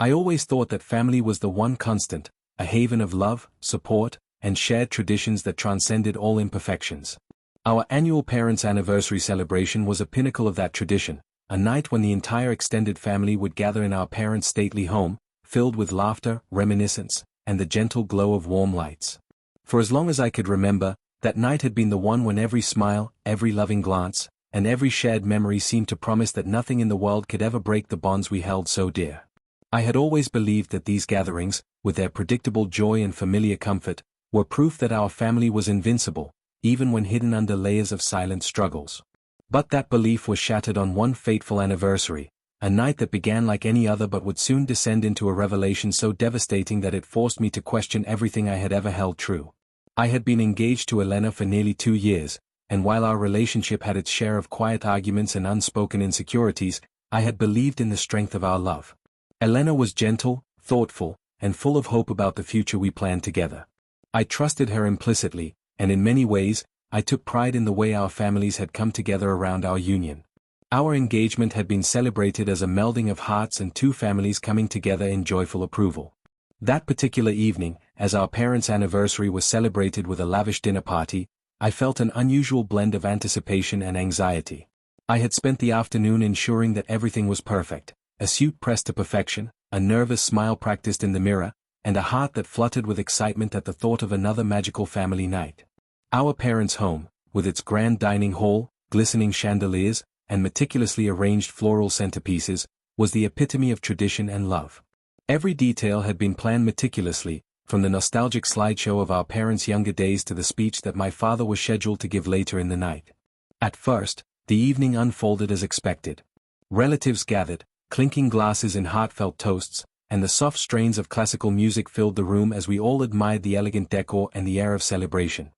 I always thought that family was the one constant, a haven of love, support, and shared traditions that transcended all imperfections. Our annual parents' anniversary celebration was a pinnacle of that tradition, a night when the entire extended family would gather in our parents' stately home, filled with laughter, reminiscence, and the gentle glow of warm lights. For as long as I could remember, that night had been the one when every smile, every loving glance, and every shared memory seemed to promise that nothing in the world could ever break the bonds we held so dear. I had always believed that these gatherings, with their predictable joy and familiar comfort, were proof that our family was invincible, even when hidden under layers of silent struggles. But that belief was shattered on one fateful anniversary, a night that began like any other but would soon descend into a revelation so devastating that it forced me to question everything I had ever held true. I had been engaged to Elena for nearly 2 years, and while our relationship had its share of quiet arguments and unspoken insecurities, I had believed in the strength of our love. Elena was gentle, thoughtful, and full of hope about the future we planned together. I trusted her implicitly, and in many ways, I took pride in the way our families had come together around our union. Our engagement had been celebrated as a melding of hearts and two families coming together in joyful approval. That particular evening, as our parents' anniversary was celebrated with a lavish dinner party, I felt an unusual blend of anticipation and anxiety. I had spent the afternoon ensuring that everything was perfect, a suit pressed to perfection, a nervous smile practiced in the mirror, and a heart that fluttered with excitement at the thought of another magical family night. Our parents' home, with its grand dining hall, glistening chandeliers, and meticulously arranged floral centerpieces, was the epitome of tradition and love. Every detail had been planned meticulously, from the nostalgic slideshow of our parents' younger days to the speech that my father was scheduled to give later in the night. At first, the evening unfolded as expected. Relatives gathered, clinking glasses in heartfelt toasts, and the soft strains of classical music filled the room as we all admired the elegant decor and the air of celebration.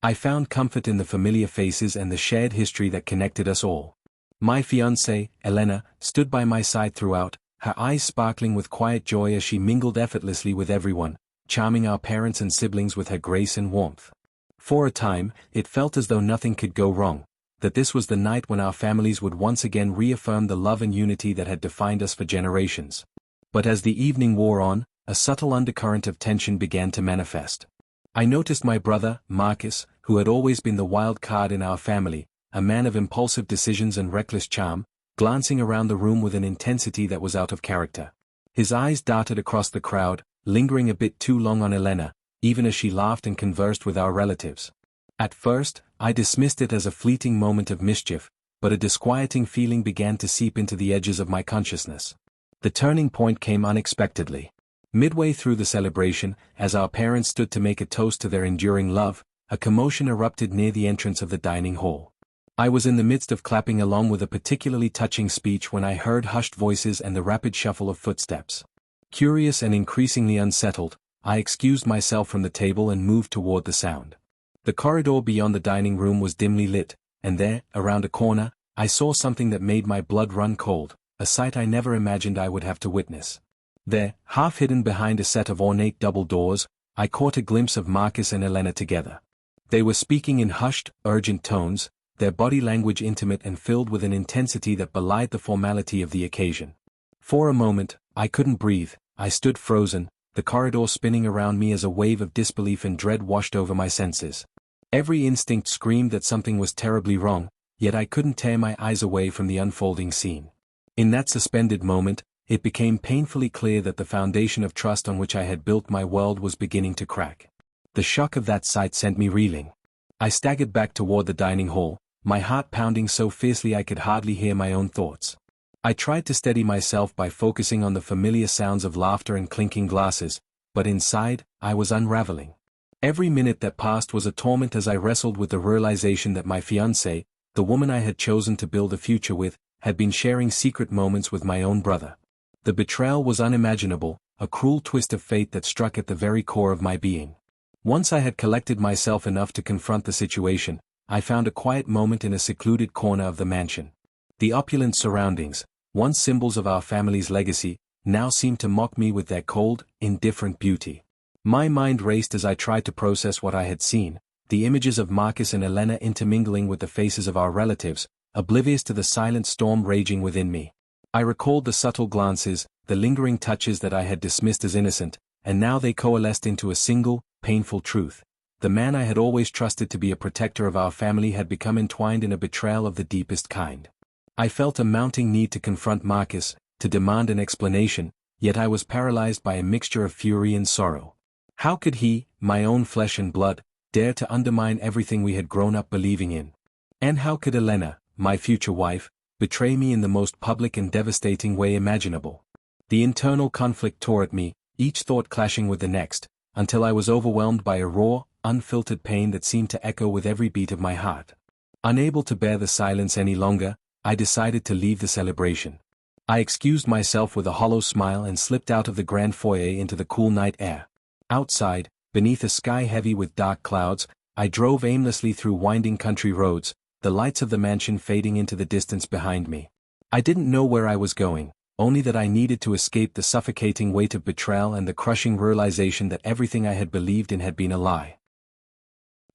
I found comfort in the familiar faces and the shared history that connected us all. My fiancée, Elena, stood by my side throughout, her eyes sparkling with quiet joy as she mingled effortlessly with everyone, charming our parents and siblings with her grace and warmth. For a time, it felt as though nothing could go wrong, that this was the night when our families would once again reaffirm the love and unity that had defined us for generations. But as the evening wore on, a subtle undercurrent of tension began to manifest. I noticed my brother, Marcus, who had always been the wild card in our family, a man of impulsive decisions and reckless charm, glancing around the room with an intensity that was out of character. His eyes darted across the crowd, lingering a bit too long on Elena, even as she laughed and conversed with our relatives. At first, I dismissed it as a fleeting moment of mischief, but a disquieting feeling began to seep into the edges of my consciousness. The turning point came unexpectedly. Midway through the celebration, as our parents stood to make a toast to their enduring love, a commotion erupted near the entrance of the dining hall. I was in the midst of clapping along with a particularly touching speech when I heard hushed voices and the rapid shuffle of footsteps. Curious and increasingly unsettled, I excused myself from the table and moved toward the sound. The corridor beyond the dining room was dimly lit, and there, around a corner, I saw something that made my blood run cold, a sight I never imagined I would have to witness. There, half hidden behind a set of ornate double doors, I caught a glimpse of Marcus and Elena together. They were speaking in hushed, urgent tones, their body language intimate and filled with an intensity that belied the formality of the occasion. For a moment, I couldn't breathe, I stood frozen, the corridor spinning around me as a wave of disbelief and dread washed over my senses. Every instinct screamed that something was terribly wrong, yet I couldn't tear my eyes away from the unfolding scene. In that suspended moment, it became painfully clear that the foundation of trust on which I had built my world was beginning to crack. The shock of that sight sent me reeling. I staggered back toward the dining hall, my heart pounding so fiercely I could hardly hear my own thoughts. I tried to steady myself by focusing on the familiar sounds of laughter and clinking glasses, but inside, I was unraveling. Every minute that passed was a torment as I wrestled with the realization that my fiancée, the woman I had chosen to build a future with, had been sharing secret moments with my own brother. The betrayal was unimaginable, a cruel twist of fate that struck at the very core of my being. Once I had collected myself enough to confront the situation, I found a quiet moment in a secluded corner of the mansion. The opulent surroundings, once symbols of our family's legacy, now seemed to mock me with their cold, indifferent beauty. My mind raced as I tried to process what I had seen, the images of Marcus and Elena intermingling with the faces of our relatives, oblivious to the silent storm raging within me. I recalled the subtle glances, the lingering touches that I had dismissed as innocent, and now they coalesced into a single, painful truth. The man I had always trusted to be a protector of our family had become entwined in a betrayal of the deepest kind. I felt a mounting need to confront Marcus, to demand an explanation, yet I was paralyzed by a mixture of fury and sorrow. How could he, my own flesh and blood, dare to undermine everything we had grown up believing in? And how could Elena, my future wife, betray me in the most public and devastating way imaginable? The internal conflict tore at me, each thought clashing with the next, until I was overwhelmed by a raw, unfiltered pain that seemed to echo with every beat of my heart. Unable to bear the silence any longer, I decided to leave the celebration. I excused myself with a hollow smile and slipped out of the grand foyer into the cool night air. Outside, beneath a sky heavy with dark clouds, I drove aimlessly through winding country roads, the lights of the mansion fading into the distance behind me. I didn't know where I was going, only that I needed to escape the suffocating weight of betrayal and the crushing realization that everything I had believed in had been a lie.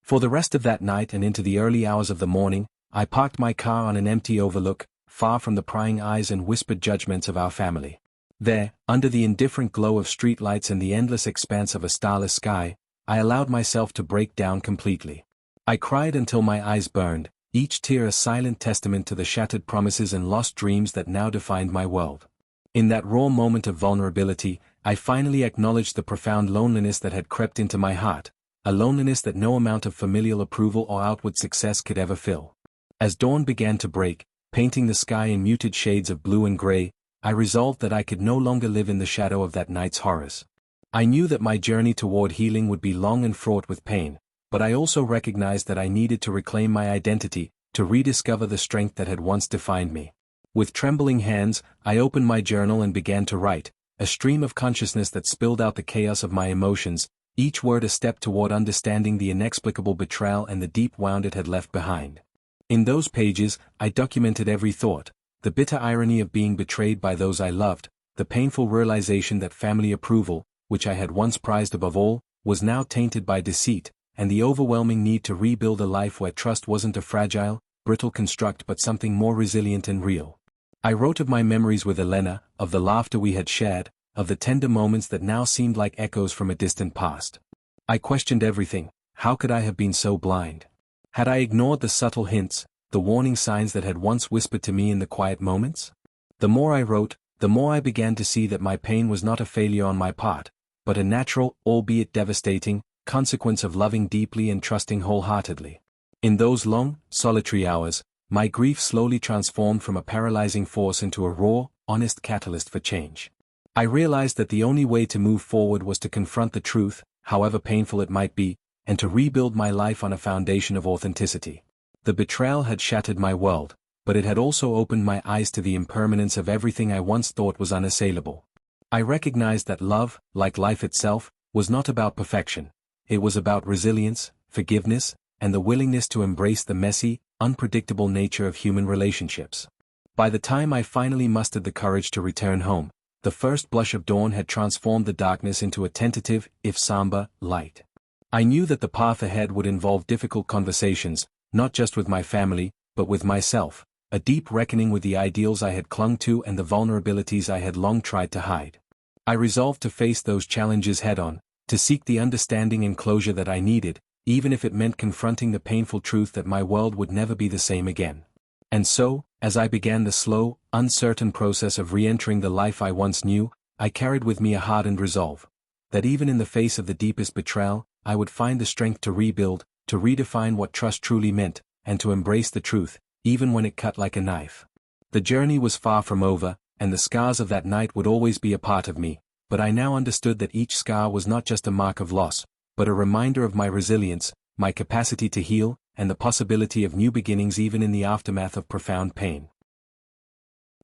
For the rest of that night and into the early hours of the morning, I parked my car on an empty overlook, far from the prying eyes and whispered judgments of our family. There, under the indifferent glow of streetlights and the endless expanse of a starless sky, I allowed myself to break down completely. I cried until my eyes burned, each tear a silent testament to the shattered promises and lost dreams that now defined my world. In that raw moment of vulnerability, I finally acknowledged the profound loneliness that had crept into my heart, a loneliness that no amount of familial approval or outward success could ever fill. As dawn began to break, painting the sky in muted shades of blue and gray, I resolved that I could no longer live in the shadow of that night's horrors. I knew that my journey toward healing would be long and fraught with pain, but I also recognized that I needed to reclaim my identity, to rediscover the strength that had once defined me. With trembling hands, I opened my journal and began to write, a stream of consciousness that spilled out the chaos of my emotions, each word a step toward understanding the inexplicable betrayal and the deep wound it had left behind. In those pages, I documented every thought, the bitter irony of being betrayed by those I loved, the painful realization that family approval, which I had once prized above all, was now tainted by deceit, and the overwhelming need to rebuild a life where trust wasn't a fragile, brittle construct but something more resilient and real. I wrote of my memories with Elena, of the laughter we had shared, of the tender moments that now seemed like echoes from a distant past. I questioned everything. How could I have been so blind? Had I ignored the subtle hints, the warning signs that had once whispered to me in the quiet moments? The more I wrote, the more I began to see that my pain was not a failure on my part, but a natural, albeit devastating, consequence of loving deeply and trusting wholeheartedly. In those long, solitary hours, my grief slowly transformed from a paralyzing force into a raw, honest catalyst for change. I realized that the only way to move forward was to confront the truth, however painful it might be, and to rebuild my life on a foundation of authenticity. The betrayal had shattered my world, but it had also opened my eyes to the impermanence of everything I once thought was unassailable. I recognized that love, like life itself, was not about perfection. It was about resilience, forgiveness, and the willingness to embrace the messy, unpredictable nature of human relationships. By the time I finally mustered the courage to return home, the first blush of dawn had transformed the darkness into a tentative, if somber, light. I knew that the path ahead would involve difficult conversations, not just with my family, but with myself, a deep reckoning with the ideals I had clung to and the vulnerabilities I had long tried to hide. I resolved to face those challenges head-on, to seek the understanding and closure that I needed, even if it meant confronting the painful truth that my world would never be the same again. And so, as I began the slow, uncertain process of re-entering the life I once knew, I carried with me a hardened resolve, that even in the face of the deepest betrayal, I would find the strength to rebuild, to redefine what trust truly meant, and to embrace the truth, even when it cut like a knife. The journey was far from over, and the scars of that night would always be a part of me, but I now understood that each scar was not just a mark of loss, but a reminder of my resilience, my capacity to heal, and the possibility of new beginnings even in the aftermath of profound pain.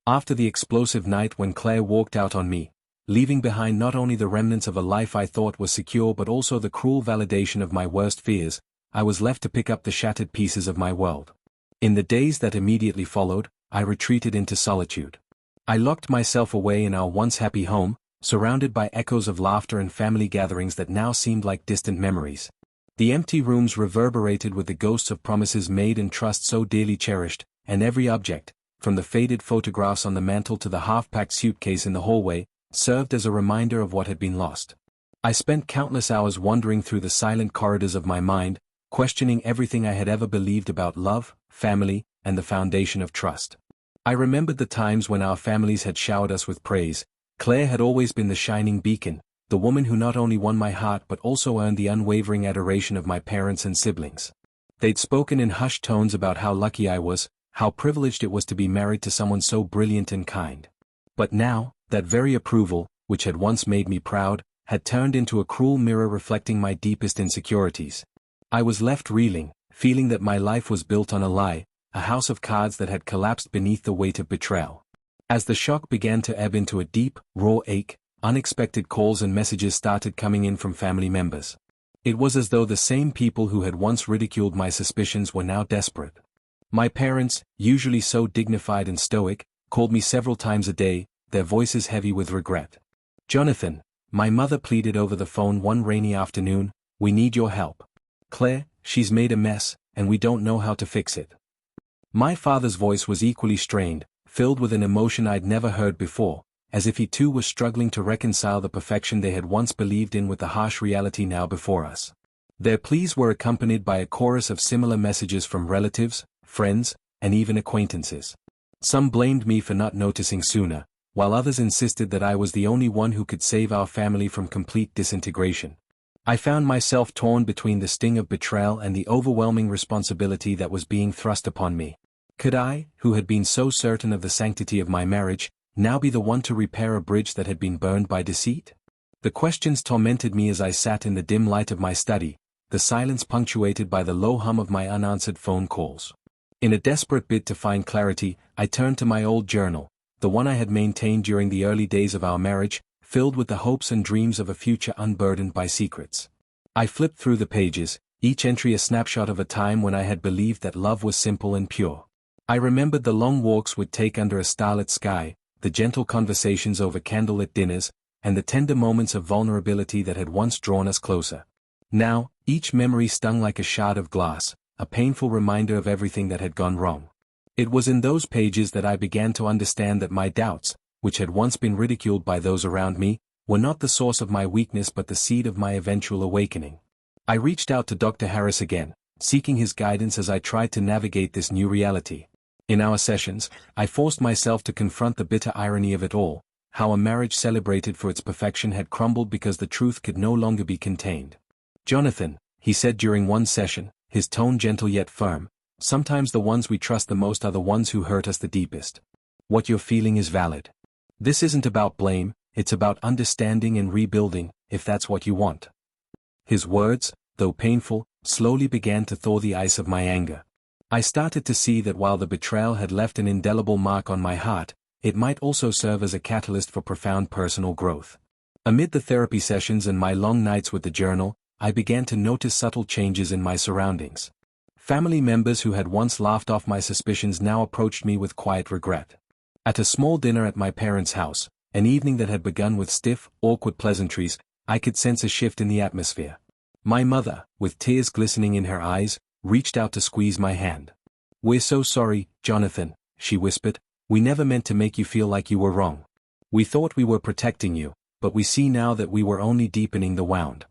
After the explosive night when Claire walked out on me, leaving behind not only the remnants of a life I thought was secure but also the cruel validation of my worst fears, I was left to pick up the shattered pieces of my world. In the days that immediately followed, I retreated into solitude. I locked myself away in our once happy home, surrounded by echoes of laughter and family gatherings that now seemed like distant memories. The empty rooms reverberated with the ghosts of promises made and trust so dearly cherished, and every object, from the faded photographs on the mantel to the half-packed suitcase in the hallway, served as a reminder of what had been lost. I spent countless hours wandering through the silent corridors of my mind, questioning everything I had ever believed about love, family, and the foundation of trust. I remembered the times when our families had showered us with praise. Claire had always been the shining beacon, the woman who not only won my heart but also earned the unwavering adoration of my parents and siblings. They'd spoken in hushed tones about how lucky I was, how privileged it was to be married to someone so brilliant and kind. But now, that very approval, which had once made me proud, had turned into a cruel mirror reflecting my deepest insecurities. I was left reeling, feeling that my life was built on a lie, a house of cards that had collapsed beneath the weight of betrayal. As the shock began to ebb into a deep, raw ache, unexpected calls and messages started coming in from family members. It was as though the same people who had once ridiculed my suspicions were now desperate. My parents, usually so dignified and stoic, called me several times a day, their voices heavy with regret. "Jonathan," my mother pleaded over the phone one rainy afternoon, "we need your help. Claire, she's made a mess, and we don't know how to fix it." My father's voice was equally strained, filled with an emotion I'd never heard before, as if he too was struggling to reconcile the perfection they had once believed in with the harsh reality now before us. Their pleas were accompanied by a chorus of similar messages from relatives, friends, and even acquaintances. Some blamed me for not noticing sooner, while others insisted that I was the only one who could save our family from complete disintegration. I found myself torn between the sting of betrayal and the overwhelming responsibility that was being thrust upon me. Could I, who had been so certain of the sanctity of my marriage, now be the one to repair a bridge that had been burned by deceit? The questions tormented me as I sat in the dim light of my study, the silence punctuated by the low hum of my unanswered phone calls. In a desperate bid to find clarity, I turned to my old journal, the one I had maintained during the early days of our marriage, filled with the hopes and dreams of a future unburdened by secrets. I flipped through the pages, each entry a snapshot of a time when I had believed that love was simple and pure. I remembered the long walks we'd take under a starlit sky, the gentle conversations over candlelit dinners, and the tender moments of vulnerability that had once drawn us closer. Now, each memory stung like a shard of glass, a painful reminder of everything that had gone wrong. It was in those pages that I began to understand that my doubts, which had once been ridiculed by those around me, were not the source of my weakness but the seed of my eventual awakening. I reached out to Dr. Harris again, seeking his guidance as I tried to navigate this new reality. In our sessions, I forced myself to confront the bitter irony of it all, how a marriage celebrated for its perfection had crumbled because the truth could no longer be contained. "Jonathan," he said during one session, his tone gentle yet firm, "sometimes the ones we trust the most are the ones who hurt us the deepest. What you're feeling is valid. This isn't about blame, it's about understanding and rebuilding, if that's what you want." His words, though painful, slowly began to thaw the ice of my anger. I started to see that while the betrayal had left an indelible mark on my heart, it might also serve as a catalyst for profound personal growth. Amid the therapy sessions and my long nights with the journal, I began to notice subtle changes in my surroundings. Family members who had once laughed off my suspicions now approached me with quiet regret. At a small dinner at my parents' house, an evening that had begun with stiff, awkward pleasantries, I could sense a shift in the atmosphere. My mother, with tears glistening in her eyes, reached out to squeeze my hand. "We're so sorry, Jonathan," she whispered. "We never meant to make you feel like you were wrong. We thought we were protecting you, but we see now that we were only deepening the wound."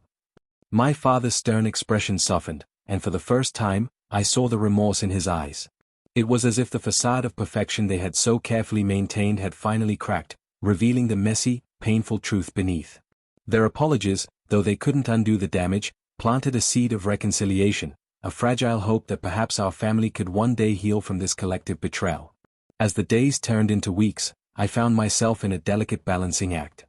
My father's stern expression softened, and for the first time, I saw the remorse in his eyes. It was as if the facade of perfection they had so carefully maintained had finally cracked, revealing the messy, painful truth beneath. Their apologies, though they couldn't undo the damage, planted a seed of reconciliation, a fragile hope that perhaps our family could one day heal from this collective betrayal. As the days turned into weeks, I found myself in a delicate balancing act.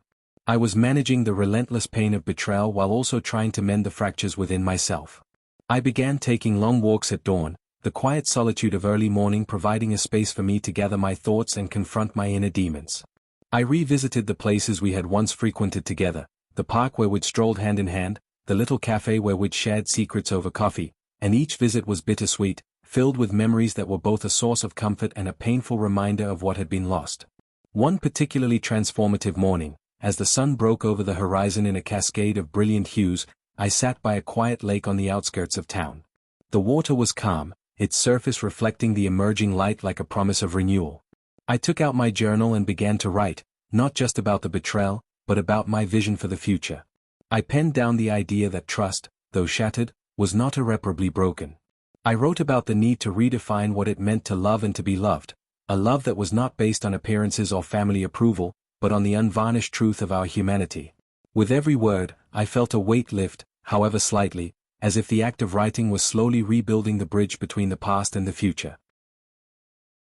I was managing the relentless pain of betrayal while also trying to mend the fractures within myself. I began taking long walks at dawn, the quiet solitude of early morning providing a space for me to gather my thoughts and confront my inner demons. I revisited the places we had once frequented together, the park where we'd strolled hand in hand, the little cafe where we'd shared secrets over coffee, and each visit was bittersweet, filled with memories that were both a source of comfort and a painful reminder of what had been lost. One particularly transformative morning, as the sun broke over the horizon in a cascade of brilliant hues, I sat by a quiet lake on the outskirts of town. The water was calm, its surface reflecting the emerging light like a promise of renewal. I took out my journal and began to write, not just about the betrayal, but about my vision for the future. I penned down the idea that trust, though shattered, was not irreparably broken. I wrote about the need to redefine what it meant to love and to be loved, a love that was not based on appearances or family approval, but on the unvarnished truth of our humanity. With every word, I felt a weight lift, however slightly, as if the act of writing was slowly rebuilding the bridge between the past and the future.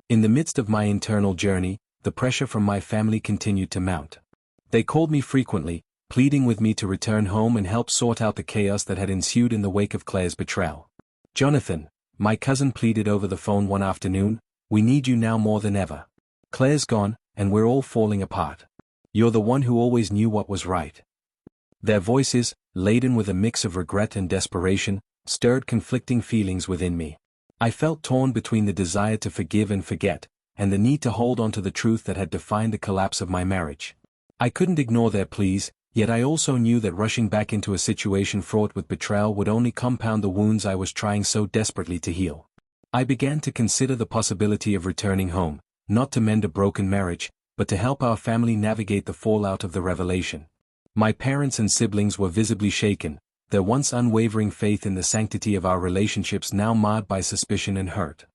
In the midst of my internal journey, the pressure from my family continued to mount. They called me frequently, pleading with me to return home and help sort out the chaos that had ensued in the wake of Claire's betrayal. "Jonathan," my cousin pleaded over the phone one afternoon, "we need you now more than ever. Claire's gone, and we're all falling apart. You're the one who always knew what was right." Their voices, laden with a mix of regret and desperation, stirred conflicting feelings within me. I felt torn between the desire to forgive and forget, and the need to hold on to the truth that had defined the collapse of my marriage. I couldn't ignore their pleas, yet I also knew that rushing back into a situation fraught with betrayal would only compound the wounds I was trying so desperately to heal. I began to consider the possibility of returning home, not to mend a broken marriage, but to help our family navigate the fallout of the revelation. My parents and siblings were visibly shaken, their once unwavering faith in the sanctity of our relationships now marred by suspicion and hurt.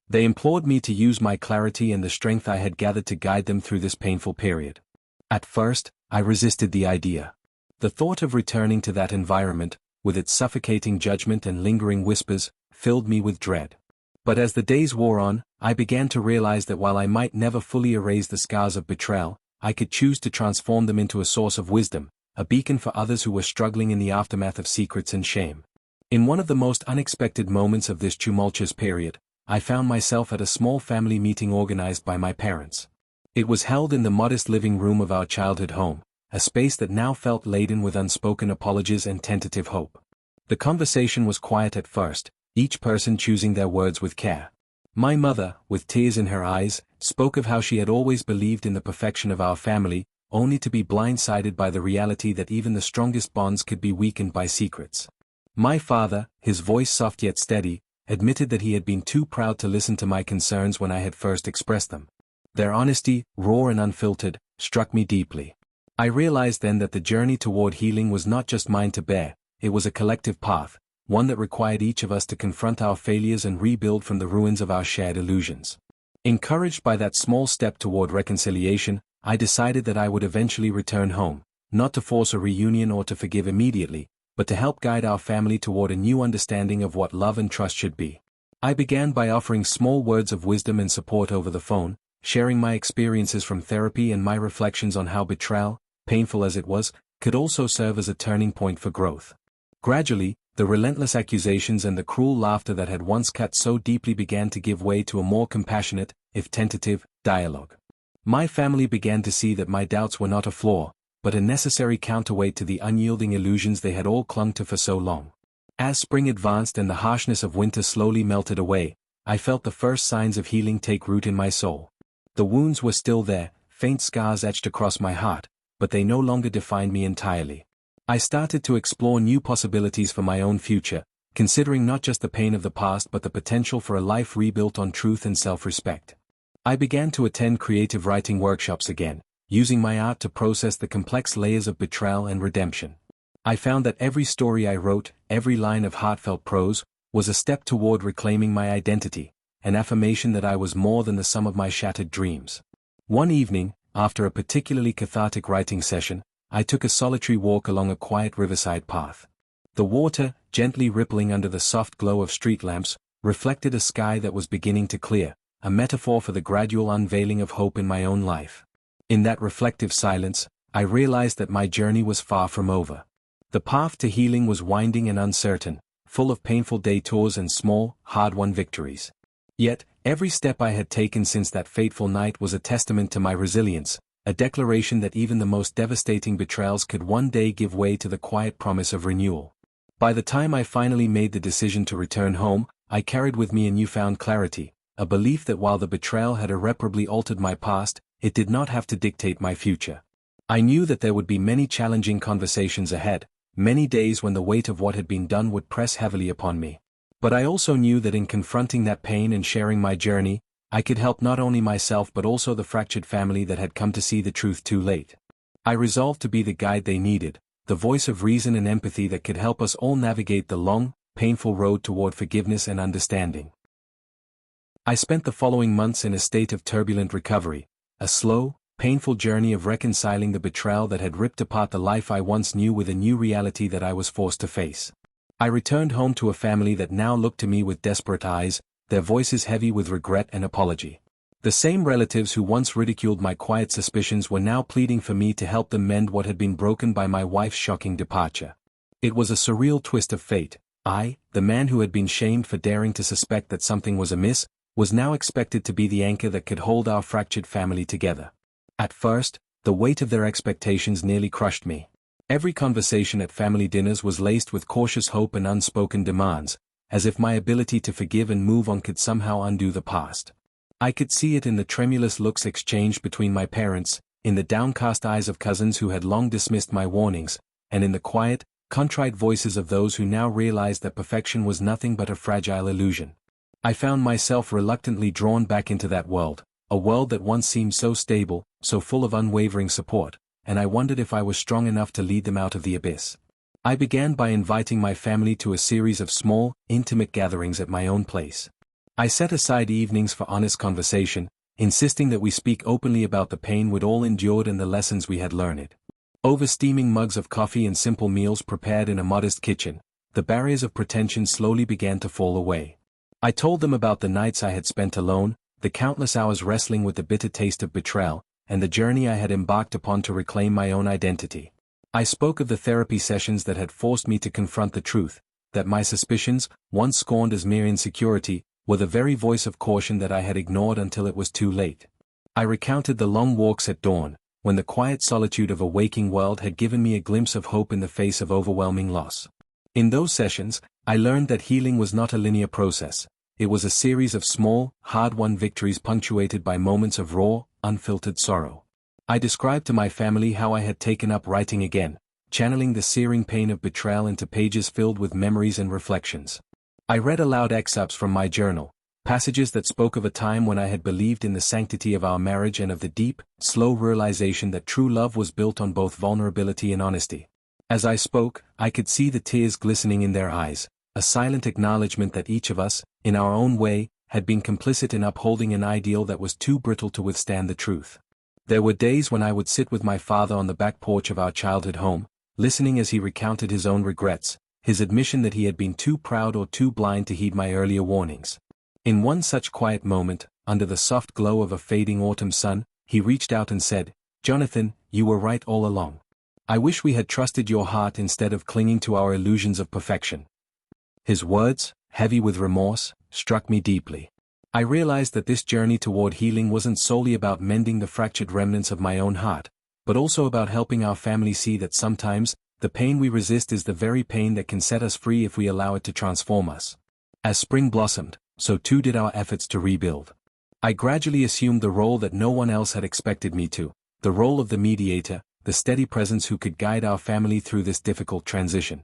They implored me to use my clarity and the strength I had gathered to guide them through this painful period. At first, I resisted the idea. The thought of returning to that environment, with its suffocating judgment and lingering whispers, filled me with dread. But as the days wore on, I began to realize that while I might never fully erase the scars of betrayal, I could choose to transform them into a source of wisdom, a beacon for others who were struggling in the aftermath of secrets and shame. In one of the most unexpected moments of this tumultuous period, I found myself at a small family meeting organized by my parents. It was held in the modest living room of our childhood home, a space that now felt laden with unspoken apologies and tentative hope. The conversation was quiet at first, each person choosing their words with care. My mother, with tears in her eyes, spoke of how she had always believed in the perfection of our family, only to be blindsided by the reality that even the strongest bonds could be weakened by secrets. My father, his voice soft yet steady, admitted that he had been too proud to listen to my concerns when I had first expressed them. Their honesty, raw and unfiltered, struck me deeply. I realized then that the journey toward healing was not just mine to bear, it was a collective path, one that required each of us to confront our failures and rebuild from the ruins of our shared illusions. Encouraged by that small step toward reconciliation, I decided that I would eventually return home, not to force a reunion or to forgive immediately, but to help guide our family toward a new understanding of what love and trust should be. I began by offering small words of wisdom and support over the phone, sharing my experiences from therapy and my reflections on how betrayal, painful as it was, could also serve as a turning point for growth. Gradually, the relentless accusations and the cruel laughter that had once cut so deeply began to give way to a more compassionate, if tentative, dialogue. My family began to see that my doubts were not a flaw, but a necessary counterweight to the unyielding illusions they had all clung to for so long. As spring advanced and the harshness of winter slowly melted away, I felt the first signs of healing take root in my soul. The wounds were still there, faint scars etched across my heart, but they no longer defined me entirely. I started to explore new possibilities for my own future, considering not just the pain of the past but the potential for a life rebuilt on truth and self-respect. I began to attend creative writing workshops again, using my art to process the complex layers of betrayal and redemption. I found that every story I wrote, every line of heartfelt prose, was a step toward reclaiming my identity, an affirmation that I was more than the sum of my shattered dreams. One evening, after a particularly cathartic writing session, I took a solitary walk along a quiet riverside path. The water, gently rippling under the soft glow of street lamps, reflected a sky that was beginning to clear, a metaphor for the gradual unveiling of hope in my own life. In that reflective silence, I realized that my journey was far from over. The path to healing was winding and uncertain, full of painful detours and small, hard-won victories. Yet, every step I had taken since that fateful night was a testament to my resilience, a declaration that even the most devastating betrayals could one day give way to the quiet promise of renewal. By the time I finally made the decision to return home, I carried with me a newfound clarity, a belief that while the betrayal had irreparably altered my past, it did not have to dictate my future. I knew that there would be many challenging conversations ahead, many days when the weight of what had been done would press heavily upon me. But I also knew that in confronting that pain and sharing my journey, I could help not only myself but also the fractured family that had come to see the truth too late. I resolved to be the guide they needed, the voice of reason and empathy that could help us all navigate the long, painful road toward forgiveness and understanding. I spent the following months in a state of turbulent recovery, a slow, painful journey of reconciling the betrayal that had ripped apart the life I once knew with a new reality that I was forced to face. I returned home to a family that now looked to me with desperate eyes, their voices heavy with regret and apology. The same relatives who once ridiculed my quiet suspicions were now pleading for me to help them mend what had been broken by my wife's shocking departure. It was a surreal twist of fate. I, the man who had been shamed for daring to suspect that something was amiss, was now expected to be the anchor that could hold our fractured family together. At first, the weight of their expectations nearly crushed me. Every conversation at family dinners was laced with cautious hope and unspoken demands, as if my ability to forgive and move on could somehow undo the past. I could see it in the tremulous looks exchanged between my parents, in the downcast eyes of cousins who had long dismissed my warnings, and in the quiet, contrite voices of those who now realized that perfection was nothing but a fragile illusion. I found myself reluctantly drawn back into that world, a world that once seemed so stable, so full of unwavering support, and I wondered if I was strong enough to lead them out of the abyss. I began by inviting my family to a series of small, intimate gatherings at my own place. I set aside evenings for honest conversation, insisting that we speak openly about the pain we'd all endured and the lessons we had learned. Over steaming mugs of coffee and simple meals prepared in a modest kitchen, the barriers of pretension slowly began to fall away. I told them about the nights I had spent alone, the countless hours wrestling with the bitter taste of betrayal, and the journey I had embarked upon to reclaim my own identity. I spoke of the therapy sessions that had forced me to confront the truth, that my suspicions, once scorned as mere insecurity, were the very voice of caution that I had ignored until it was too late. I recounted the long walks at dawn, when the quiet solitude of a waking world had given me a glimpse of hope in the face of overwhelming loss. In those sessions, I learned that healing was not a linear process. It was a series of small, hard-won victories punctuated by moments of raw, unfiltered sorrow. I described to my family how I had taken up writing again, channeling the searing pain of betrayal into pages filled with memories and reflections. I read aloud excerpts from my journal, passages that spoke of a time when I had believed in the sanctity of our marriage and of the deep, slow realization that true love was built on both vulnerability and honesty. As I spoke, I could see the tears glistening in their eyes, a silent acknowledgement that each of us, in our own way, had been complicit in upholding an ideal that was too brittle to withstand the truth. There were days when I would sit with my father on the back porch of our childhood home, listening as he recounted his own regrets, his admission that he had been too proud or too blind to heed my earlier warnings. In one such quiet moment, under the soft glow of a fading autumn sun, he reached out and said, "Jonathan, you were right all along. I wish we had trusted your heart instead of clinging to our illusions of perfection." His words, heavy with remorse, struck me deeply. I realized that this journey toward healing wasn't solely about mending the fractured remnants of my own heart, but also about helping our family see that sometimes, the pain we resist is the very pain that can set us free if we allow it to transform us. As spring blossomed, so too did our efforts to rebuild. I gradually assumed the role that no one else had expected me to, the role of the mediator, the steady presence who could guide our family through this difficult transition.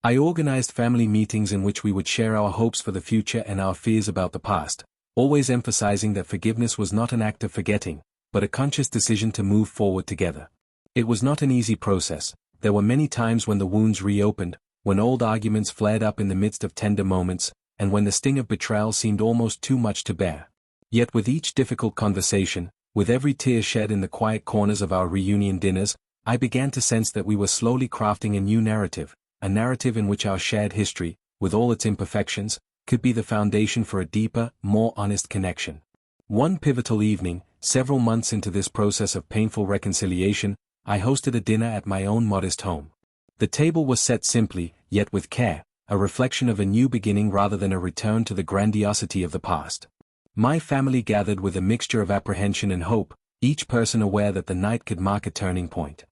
I organized family meetings in which we would share our hopes for the future and our fears about the past, always emphasizing that forgiveness was not an act of forgetting, but a conscious decision to move forward together. It was not an easy process. There were many times when the wounds reopened, when old arguments flared up in the midst of tender moments, and when the sting of betrayal seemed almost too much to bear. Yet with each difficult conversation, with every tear shed in the quiet corners of our reunion dinners, I began to sense that we were slowly crafting a new narrative, a narrative in which our shared history, with all its imperfections, could be the foundation for a deeper, more honest connection. One pivotal evening, several months into this process of painful reconciliation, I hosted a dinner at my own modest home. The table was set simply, yet with care, a reflection of a new beginning rather than a return to the grandiosity of the past. My family gathered with a mixture of apprehension and hope, each person aware that the night could mark a turning point.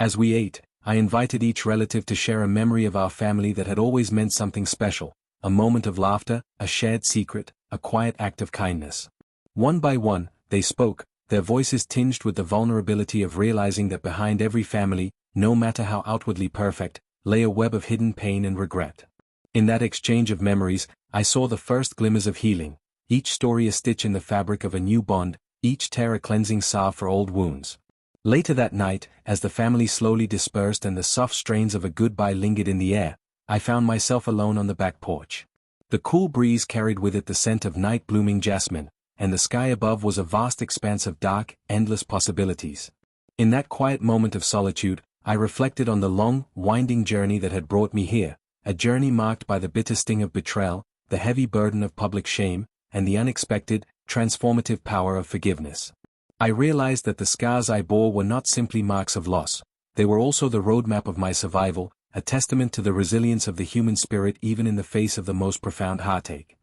As we ate, I invited each relative to share a memory of our family that had always meant something special, a moment of laughter, a shared secret, a quiet act of kindness. One by one, they spoke, their voices tinged with the vulnerability of realizing that behind every family, no matter how outwardly perfect, lay a web of hidden pain and regret. In that exchange of memories, I saw the first glimmers of healing, each story a stitch in the fabric of a new bond, each tear a cleansing salve for old wounds. Later that night, as the family slowly dispersed and the soft strains of a goodbye lingered in the air, I found myself alone on the back porch. The cool breeze carried with it the scent of night-blooming jasmine, and the sky above was a vast expanse of dark, endless possibilities. In that quiet moment of solitude, I reflected on the long, winding journey that had brought me here, a journey marked by the bitter sting of betrayal, the heavy burden of public shame, and the unexpected, transformative power of forgiveness. I realized that the scars I bore were not simply marks of loss, they were also the roadmap of my survival, a testament to the resilience of the human spirit even in the face of the most profound heartache.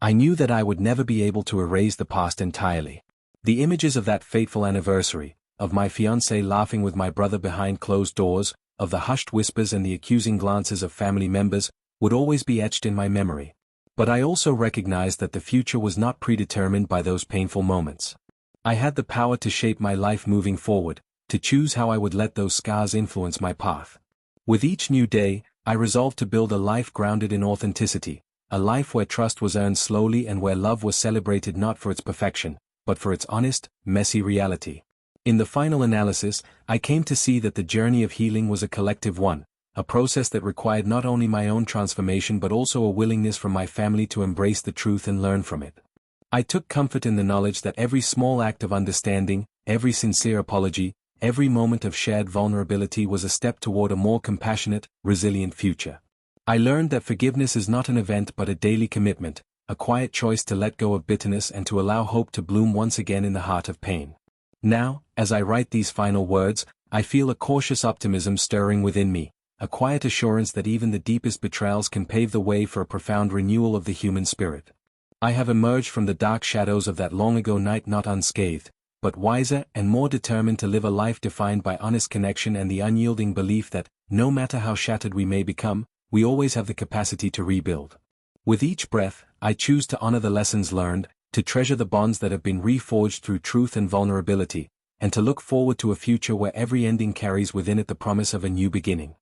I knew that I would never be able to erase the past entirely. The images of that fateful anniversary, of my fiancé laughing with my brother behind closed doors, of the hushed whispers and the accusing glances of family members, would always be etched in my memory. But I also recognized that the future was not predetermined by those painful moments. I had the power to shape my life moving forward, to choose how I would let those scars influence my path. With each new day, I resolved to build a life grounded in authenticity, a life where trust was earned slowly and where love was celebrated not for its perfection, but for its honest, messy reality. In the final analysis, I came to see that the journey of healing was a collective one, a process that required not only my own transformation but also a willingness from my family to embrace the truth and learn from it. I took comfort in the knowledge that every small act of understanding, every sincere apology, every moment of shared vulnerability was a step toward a more compassionate, resilient future. I learned that forgiveness is not an event but a daily commitment, a quiet choice to let go of bitterness and to allow hope to bloom once again in the heart of pain. Now, as I write these final words, I feel a cautious optimism stirring within me, a quiet assurance that even the deepest betrayals can pave the way for a profound renewal of the human spirit. I have emerged from the dark shadows of that long-ago night not unscathed, but wiser and more determined to live a life defined by honest connection and the unyielding belief that, no matter how shattered we may become, we always have the capacity to rebuild. With each breath, I choose to honor the lessons learned, to treasure the bonds that have been reforged through truth and vulnerability, and to look forward to a future where every ending carries within it the promise of a new beginning.